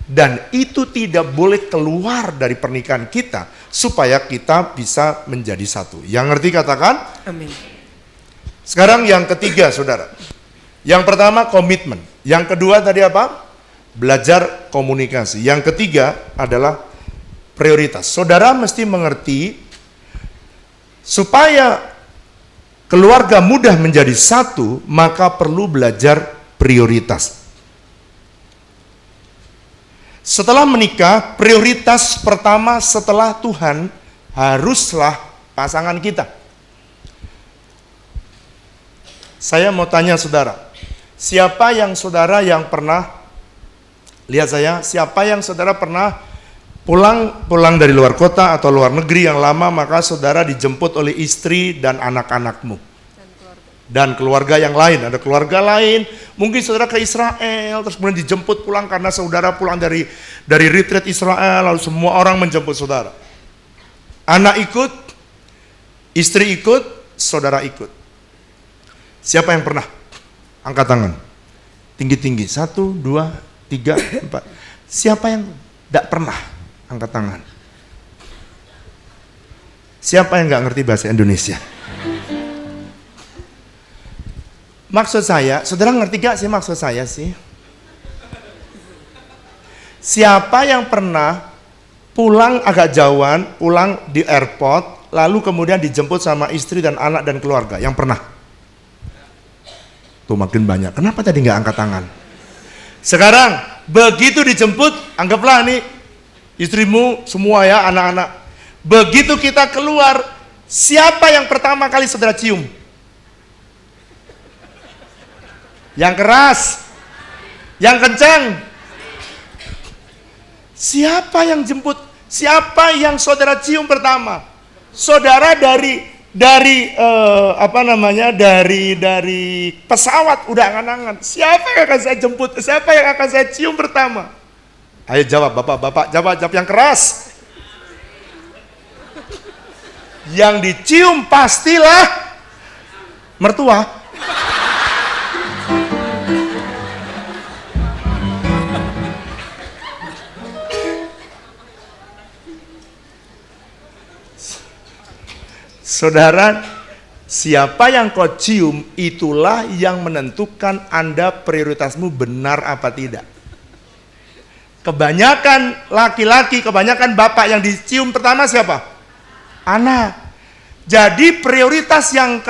Dan itu tidak boleh keluar dari pernikahan kita supaya kita bisa menjadi satu. Yang ngerti katakan? Amin. Sekarang yang ketiga saudara. Yang pertama komitmen. Yang kedua tadi apa? Belajar komunikasi. Yang ketiga adalah prioritas. Saudara mesti mengerti supaya keluarga mudah menjadi satu, maka perlu belajar prioritas. Setelah menikah, prioritas pertama setelah Tuhan haruslah pasangan kita. Saya mau tanya saudara, siapa yang saudara yang pernah, lihat saya, siapa yang saudara pernah pulang dari luar kota atau luar negeri yang lama, maka saudara dijemput oleh istri dan anak-anakmu dan keluarga yang lain. Ada keluarga lain, mungkin saudara ke Israel terus kemudian dijemput pulang karena saudara pulang dari retreat Israel, lalu semua orang menjemput saudara. Anak ikut, istri ikut, saudara ikut. Siapa yang pernah? Angkat tangan. Tinggi-tinggi. 1, 2, 3, 4. Siapa yang tidak pernah? Angkat tangan. Siapa yang nggak ngerti bahasa Indonesia? Maksud saya, saudara ngerti gak sih maksud saya sih? Siapa yang pernah pulang agak jauhan, pulang di airport, lalu kemudian dijemput sama istri dan anak dan keluarga? Yang pernah? Tuh makin banyak. Kenapa tadi nggak angkat tangan? Sekarang begitu dijemput, anggaplah nih istrimu semua ya, anak-anak. Begitu kita keluar, siapa yang pertama kali saudara cium? Yang keras, yang kencang. Siapa yang jemput? Siapa yang saudara cium pertama? Saudara dari pesawat udah angan-angan. Siapa yang akan saya jemput? Siapa yang akan saya cium pertama? Ayo jawab, bapak-bapak, jawab yang keras. Yang dicium pastilah mertua. Saudara, siapa yang kau cium itulah yang menentukan Anda prioritasmu benar apa tidak. Kebanyakan laki-laki, kebanyakan bapak yang dicium pertama siapa? Anak. Jadi prioritas yang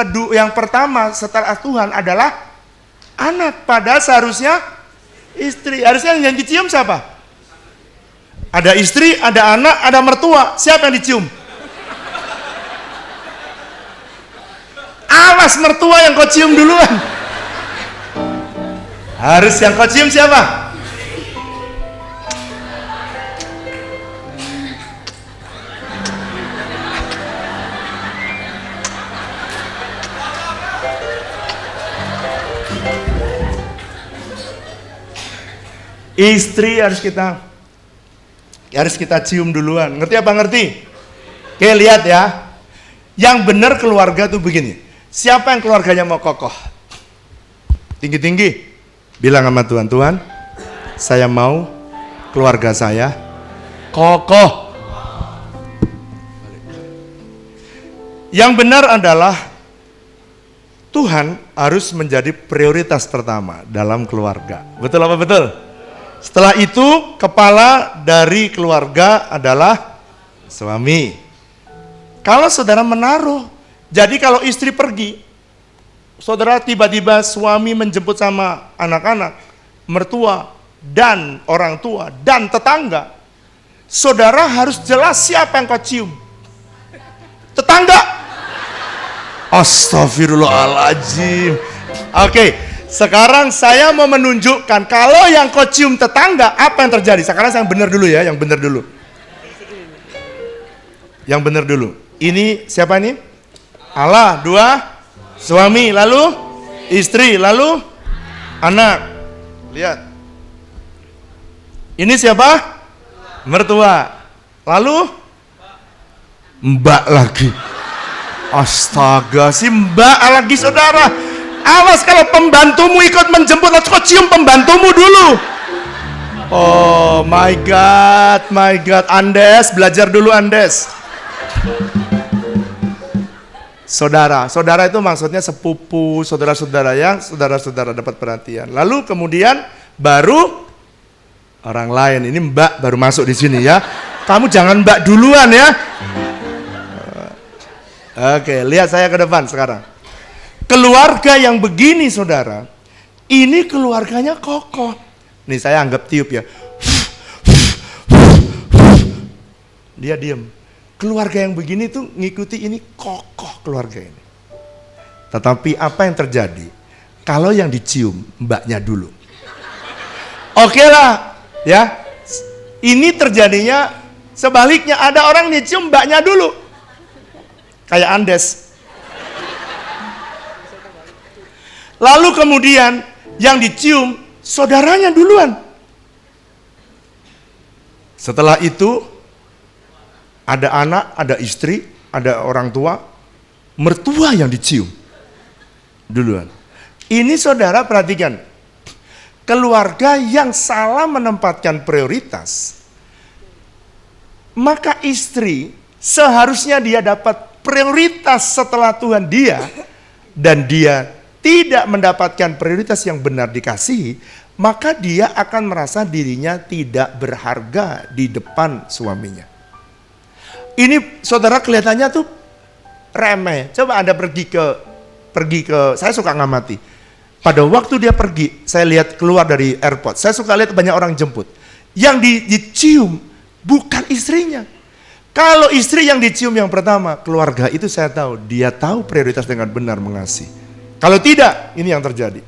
pertama setelah Tuhan adalah anak. Padahal seharusnya istri. Harusnya yang dicium siapa? Ada istri, ada anak, ada mertua. Siapa yang dicium? Awas mertua yang kau cium duluan. Harus yang kau cium siapa? Istri harus kita cium duluan. Ngerti apa ngerti? Oke, lihat ya. Yang benar keluarga tuh begini. Siapa yang keluarganya mau kokoh? Tinggi-tinggi. Bilang sama Tuhan, Tuhan, saya mau keluarga saya kokoh. Yang benar adalah Tuhan harus menjadi prioritas pertama dalam keluarga. Betul apa betul? Setelah itu, kepala dari keluarga adalah suami. Kalau saudara menaruh, jadi kalau istri pergi, saudara tiba-tiba suami menjemput sama anak-anak, mertua, dan orang tua, dan tetangga, saudara harus jelas siapa yang kau cium. Tetangga. Astagfirullahaladzim. Oke. Sekarang saya mau menunjukkan kalau yang kau cium tetangga, apa yang terjadi? Sekarang yang benar dulu ya, yang benar dulu. Yang benar dulu. Ini siapa nih? Allah, 2, suami, lalu istri, lalu anak. Lihat. Ini siapa? Mertua. Lalu mbak lagi. Astaga, si mbak lagi saudara. Awas kalau pembantumu ikut menjemput, kau cium pembantumu dulu. Oh my God, my God. Andes, belajar dulu Andes. Saudara itu maksudnya sepupu, saudara-saudara yang saudara-saudara dapat perhatian. Lalu kemudian baru orang lain. Ini mbak baru masuk di sini ya. Kamu jangan mbak duluan ya. Oke, lihat saya ke depan sekarang. Keluarga yang begini saudara, ini keluarganya kokoh. Nih saya anggap tiup ya. Dia diam. Keluarga yang begini tuh ngikuti ini kokoh keluarga ini. Tetapi apa yang terjadi? Kalau yang dicium mbaknya dulu. Oke lah ya. Ini terjadinya sebaliknya, ada orang dicium mbaknya dulu. Kayak Andes. Lalu kemudian yang dicium saudaranya duluan. Setelah itu ada anak, ada istri, ada orang tua, mertua yang dicium duluan. Ini saudara perhatikan, keluarga yang salah menempatkan prioritas, maka istri seharusnya dia dapat prioritas setelah Tuhan dia, dan dia tidak mendapatkan prioritas yang benar dikasihi, maka dia akan merasa dirinya tidak berharga di depan suaminya. Ini saudara kelihatannya tuh remeh. Coba Anda pergi ke, saya suka ngamati. Pada waktu dia pergi, saya lihat keluar dari airport, saya suka lihat banyak orang jemput. Yang dicium bukan istrinya. Kalau istri yang dicium yang pertama, keluarga itu saya tahu, dia tahu prioritas dengan benar mengasihi. Kalau tidak, ini yang terjadi.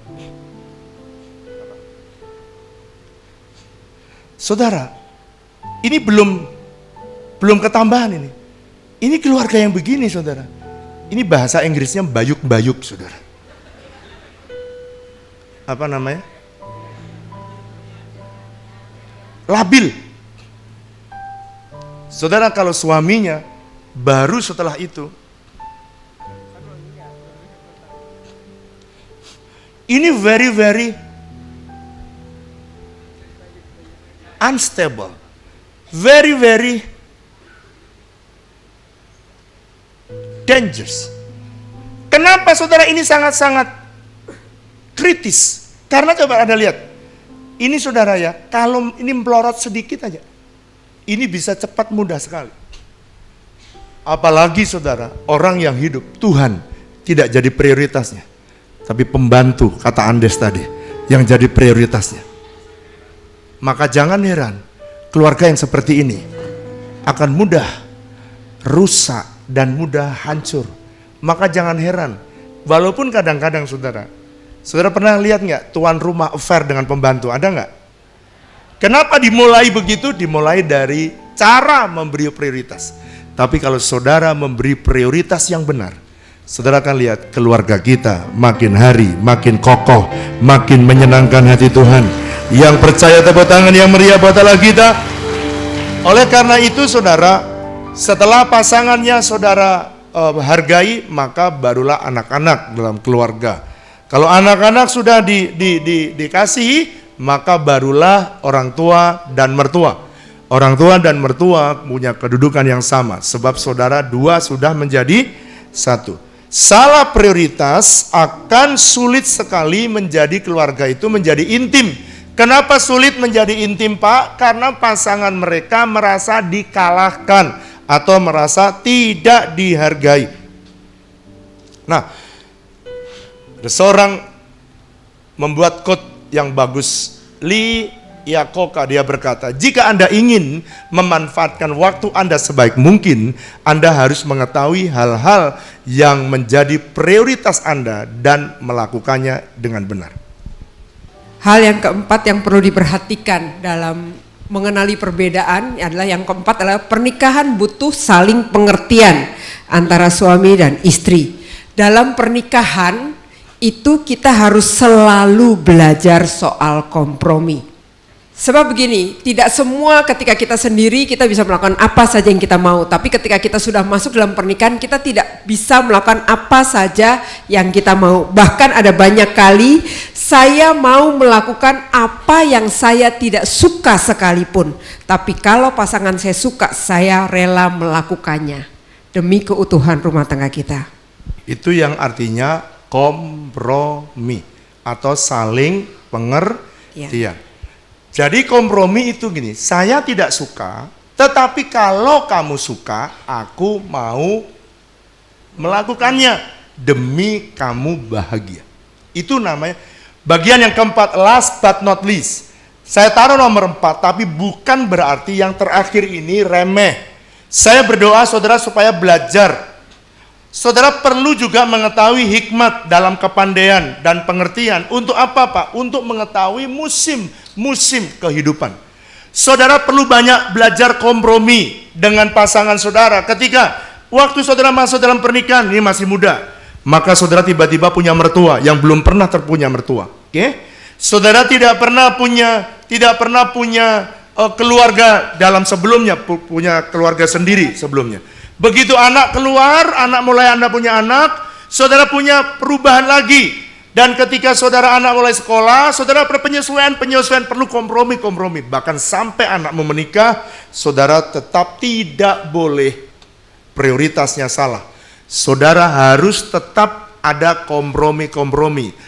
Saudara, ini belum ketambahan ini. Ini keluarga yang begini, saudara. Ini bahasa Inggrisnya bayuk-bayuk, saudara. Apa namanya? Labil. Saudara, kalau suaminya baru setelah itu, ini very unstable, very dangerous. Kenapa saudara ini sangat-sangat kritis? Karena coba Anda lihat, ini saudara ya, kalau ini melorot sedikit aja, ini bisa cepat mudah sekali. Apalagi saudara, orang yang hidup, Tuhan tidak jadi prioritasnya. Tapi pembantu, kata Andes tadi, yang jadi prioritasnya. Maka jangan heran keluarga yang seperti ini akan mudah rusak dan mudah hancur. Maka jangan heran, walaupun kadang-kadang saudara pernah lihat nggak tuan rumah affair dengan pembantu, ada nggak? Kenapa dimulai begitu? Dimulai dari cara memberi prioritas. Tapi kalau saudara memberi prioritas yang benar, saudara akan lihat keluarga kita makin hari makin kokoh, makin menyenangkan hati Tuhan. Yang percaya tepuk tangan yang meriah buat Allah kita. Oleh karena itu saudara, setelah pasangannya saudara hargai, maka barulah anak-anak dalam keluarga. Kalau anak-anak sudah dikasihi, maka barulah orang tua dan mertua. Orang tua dan mertua punya kedudukan yang sama, sebab saudara dua sudah menjadi satu. Salah prioritas akan sulit sekali menjadi keluarga itu menjadi intim. Kenapa sulit menjadi intim, Pak? Karena pasangan mereka merasa dikalahkan atau merasa tidak dihargai. Nah, ada seorang membuat quote yang bagus. Lee Iacocca, dia berkata, jika Anda ingin memanfaatkan waktu Anda sebaik mungkin, Anda harus mengetahui hal-hal yang menjadi prioritas Anda dan melakukannya dengan benar. Hal yang keempat yang perlu diperhatikan dalam mengenali perbedaan adalah yang keempat adalah pernikahan butuh saling pengertian antara suami dan istri. Dalam pernikahan itu kita harus selalu belajar soal kompromi. Sebab begini, tidak semua ketika kita sendiri kita bisa melakukan apa saja yang kita mau. Tapi ketika kita sudah masuk dalam pernikahan, kita tidak bisa melakukan apa saja yang kita mau. Bahkan ada banyak kali saya mau melakukan apa yang saya tidak suka sekalipun. Tapi kalau pasangan saya suka, saya rela melakukannya demi keutuhan rumah tangga kita. Itu yang artinya kompromi atau saling pengertian. Jadi kompromi itu gini, saya tidak suka, tetapi kalau kamu suka, aku mau melakukannya demi kamu bahagia. Itu namanya bagian yang keempat, last but not least. Saya taruh nomor 4, tapi bukan berarti yang terakhir ini remeh. Saya berdoa saudara supaya belajar. Saudara perlu juga mengetahui hikmat dalam kepandaian dan pengertian. Untuk apa, Pak? Untuk mengetahui musim kehidupan. Saudara perlu banyak belajar kompromi dengan pasangan saudara. Ketika waktu saudara masuk dalam pernikahan, ini masih muda, maka saudara tiba-tiba punya mertua yang belum pernah terpunya mertua. Oke? Saudara tidak pernah punya keluarga dalam sebelumnya, punya keluarga sendiri sebelumnya. Begitu anak keluar, anak mulai Anda punya anak, saudara punya perubahan lagi. Dan ketika saudara anak mulai sekolah, saudara penyesuaian perlu kompromi. Bahkan sampai anak mau menikah, saudara tetap tidak boleh prioritasnya salah. Saudara harus tetap ada kompromi.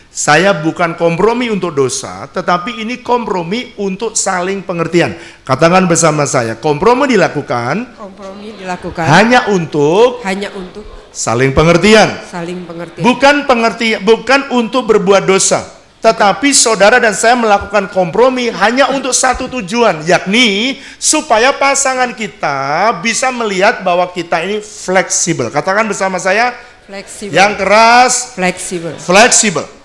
Saya bukan kompromi untuk dosa, tetapi ini kompromi untuk saling pengertian. Katakan bersama saya, kompromi dilakukan hanya untuk saling pengertian. Bukan untuk berbuat dosa. Tetapi saudara dan saya melakukan kompromi hanya untuk satu tujuan, yakni supaya pasangan kita bisa melihat bahwa kita ini fleksibel. Katakan bersama saya, fleksibel. Yang keras, fleksibel.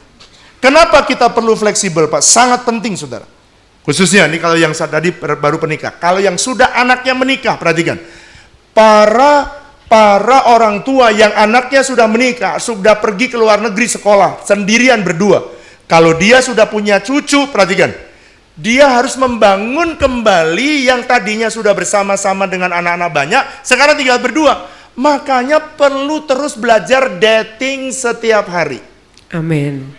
Kenapa kita perlu fleksibel, Pak? Sangat penting, saudara. Khususnya nih kalau yang tadi baru menikah. Kalau yang sudah anaknya menikah, perhatikan. Para orang tua yang anaknya sudah menikah, sudah pergi ke luar negeri sekolah, sendirian berdua. Kalau dia sudah punya cucu, perhatikan. Dia harus membangun kembali yang tadinya sudah bersama-sama dengan anak-anak banyak, sekarang tinggal berdua. Makanya perlu terus belajar dating setiap hari. Amin.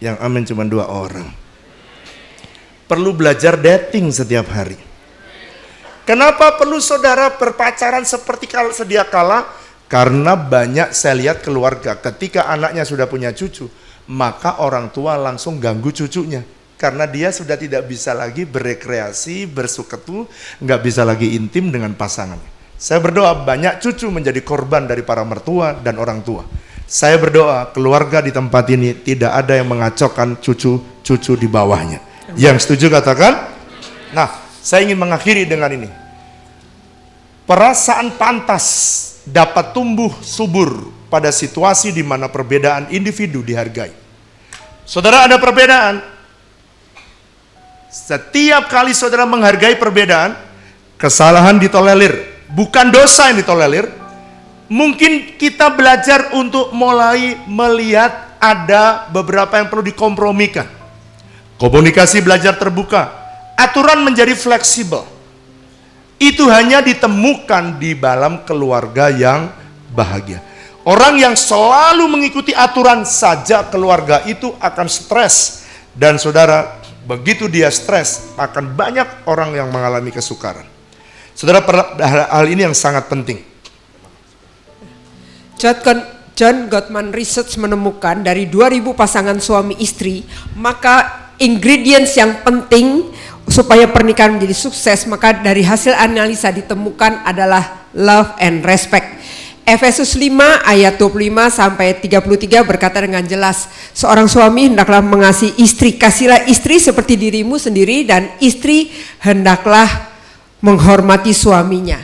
Yang amin cuma 2 orang. Perlu belajar dating setiap hari. Kenapa perlu saudara berpacaran seperti sedia kala? Karena banyak saya lihat keluarga ketika anaknya sudah punya cucu, maka orang tua langsung ganggu cucunya. Karena dia sudah tidak bisa lagi berekreasi, bersuketu, nggak bisa lagi intim dengan pasangannya. Saya berdoa banyak cucu menjadi korban dari para mertua dan orang tua. Saya berdoa keluarga di tempat ini tidak ada yang mengacaukan cucu-cucu di bawahnya. Yang setuju katakan Nah, saya ingin mengakhiri dengan ini. Perasaan pantas dapat tumbuh subur pada situasi di mana perbedaan individu dihargai. Saudara, ada perbedaan. Setiap kali saudara menghargai perbedaan, kesalahan ditolerir, bukan dosa yang ditolerir. Mungkin kita belajar untuk mulai melihat ada beberapa yang perlu dikompromikan. Komunikasi belajar terbuka, aturan menjadi fleksibel. Itu hanya ditemukan di dalam keluarga yang bahagia. Orang yang selalu mengikuti aturan saja keluarga itu akan stres. Dan saudara, begitu dia stres, akan banyak orang yang mengalami kesukaran. Saudara, hal ini yang sangat penting. John Gottman Research menemukan dari 2000 pasangan suami istri, maka ingredients yang penting supaya pernikahan menjadi sukses, maka dari hasil analisa ditemukan adalah love and respect. Efesus 5 ayat 25 sampai 33 berkata dengan jelas, seorang suami hendaklah mengasihi istri, kasihlah istri seperti dirimu sendiri, dan istri hendaklah menghormati suaminya.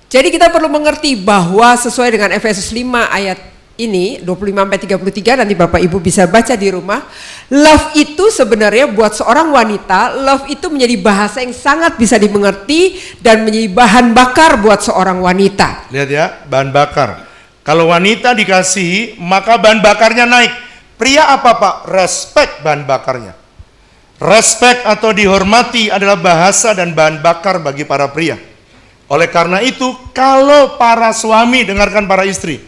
Jadi kita perlu mengerti bahwa sesuai dengan Efesus 5 ayat ini 25 sampai 33, nanti Bapak Ibu bisa baca di rumah. Love itu sebenarnya buat seorang wanita, love itu menjadi bahasa yang sangat bisa dimengerti dan menjadi bahan bakar buat seorang wanita. Lihat ya, bahan bakar. Kalau wanita dikasihi, maka bahan bakarnya naik. Pria apa Pak? Respect bahan bakarnya. Respect atau dihormati adalah bahasa dan bahan bakar bagi para pria. Oleh karena itu, kalau para suami, dengarkan para istri,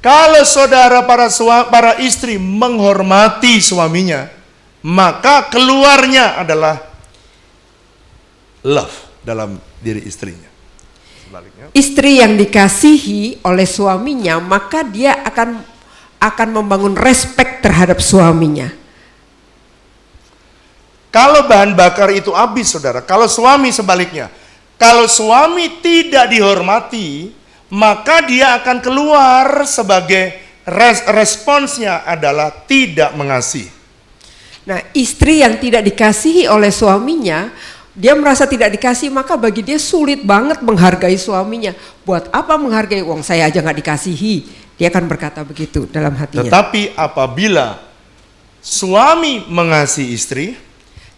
kalau saudara para istri menghormati suaminya, maka keluarnya adalah love dalam diri istrinya. Sebaliknya, istri yang dikasihi oleh suaminya, maka dia akan membangun respect terhadap suaminya. kalau bahan bakar itu habis, saudara, kalau suami sebaliknya, kalau suami tidak dihormati, maka dia akan keluar sebagai responsnya adalah tidak mengasihi. Nah, istri yang tidak dikasihi oleh suaminya, dia merasa tidak dikasihi, maka bagi dia sulit banget menghargai suaminya. Buat apa menghargai? Wong saya aja nggak dikasihi. Dia akan berkata begitu dalam hatinya. Tetapi apabila suami mengasihi istri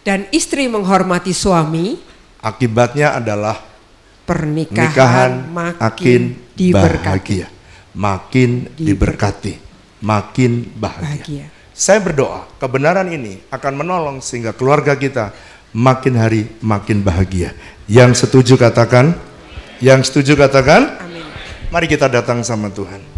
Dan istri menghormati suami, akibatnya adalah pernikahan makin diberkati. bahagia, makin diberkati, makin bahagia. Saya berdoa kebenaran ini akan menolong sehingga keluarga kita makin hari makin bahagia. Yang setuju katakan, yang setuju katakan. Amin. Mari kita datang sama Tuhan.